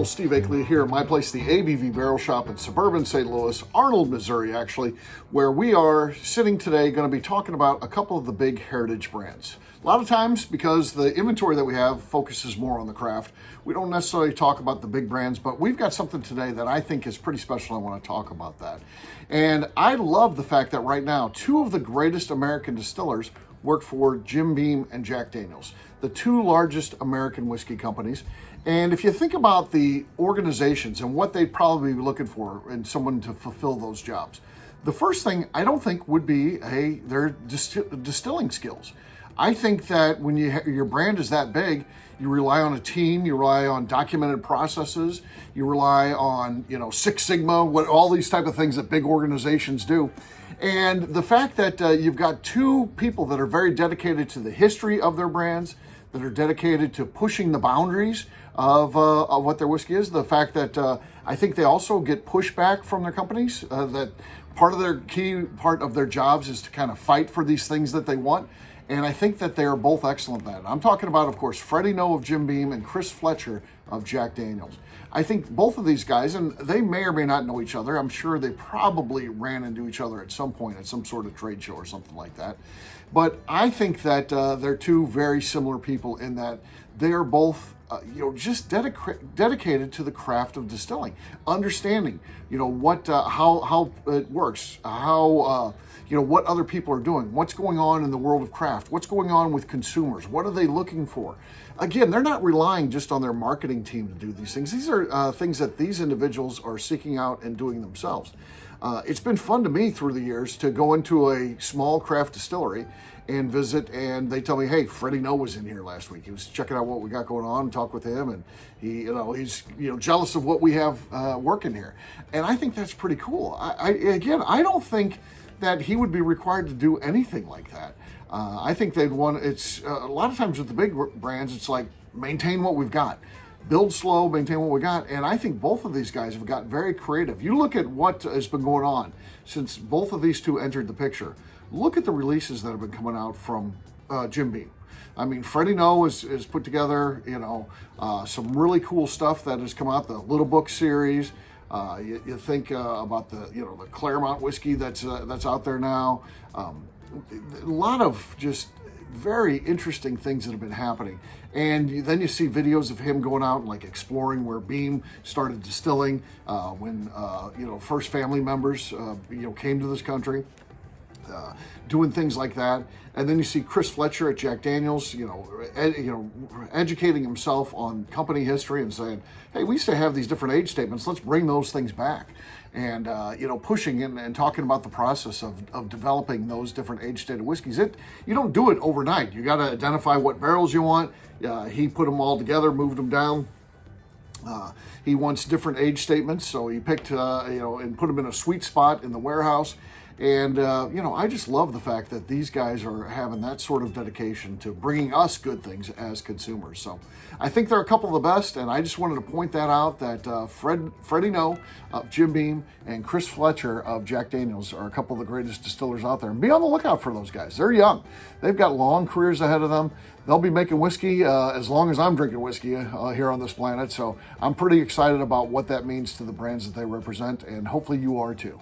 Colonel Steve Akley here at my place, the ABV Barrel Shop in suburban St. Louis, Arnold, Missouri, actually, where we are sitting today going to be talking about a couple of the big heritage brands. A lot of times, because the inventory that we have focuses more on the craft, we don't necessarily talk about the big brands, but we've got something today that I think is pretty special. I want to talk about that. And I love the fact that right now, two of the greatest American distillers work for Jim Beam and Jack Daniel's, the two largest American whiskey companies. And if you think about the organizations and what they'd probably be looking for in someone to fulfill those jobs, the first thing I don't think would be their distilling skills. I think that when your brand is that big, you rely on a team, you rely on documented processes, you rely on, Six Sigma, what all these type of things that big organizations do. And the fact that you've got two people that are very dedicated to the history of their brands, that are dedicated to pushing the boundaries of what their whiskey is. The fact that I think they also get pushback from their companies, that part of their jobs is to kind of fight for these things that they want. And I think that they are both excellent at that. I'm talking about, of course, Freddie Noe of Jim Beam and Chris Fletcher of Jack Daniel's. I think both of these guys, and they may or may not know each other. I'm sure they probably ran into each other at some point at some sort of trade show or something like that. But I think that they're two very similar people in that they are both just dedicated to the craft of distilling, understanding, how it works, how, what other people are doing, what's going on in the world of craft, what's going on with consumers, what are they looking for? Again, they're not relying just on their marketing team to do these things. These are things that these individuals are seeking out and doing themselves. It's been fun to me through the years to go into a small craft distillery and visit, and they tell me, hey, Freddie Noe was in here last week. He was checking out what we got going on, talk with him, and he's jealous of what we have working here. And I think that's pretty cool. I don't think that he would be required to do anything like that. I think they'd want, it's a lot of times with the big brands, it's like maintain what we've got. Build slow, maintain what we got. And I think both of these guys have got very creative. You look at what has been going on since both of these two entered the picture. Look at the releases that have been coming out from Jim Beam. I mean, Freddie Noe is put together, some really cool stuff that has come out, the Little Book series. You think about the Claremont whiskey that's out there now. A lot of just very interesting things that have been happening. And then you see videos of him going out and exploring where Beam started distilling when first family members came to this country. Doing things like that. And then you see Chris Fletcher at Jack Daniel's, educating himself on company history and saying, hey, we used to have these different age statements. Let's bring those things back. And, pushing and talking about the process of developing those different age-stated whiskeys. You don't do it overnight. You got to identify what barrels you want. He put them all together, moved them down. He wants different age statements, so he picked, and put them in a sweet spot in the warehouse. And, I just love the fact that these guys are having that sort of dedication to bringing us good things as consumers. So I think they're a couple of the best, and I just wanted to point that out, that Freddie Noe of Jim Beam and Chris Fletcher of Jack Daniel's are a couple of the greatest distillers out there. And be on the lookout for those guys. They're young. They've got long careers ahead of them. They'll be making whiskey as long as I'm drinking whiskey here on this planet. So I'm pretty excited about what that means to the brands that they represent, and hopefully you are too.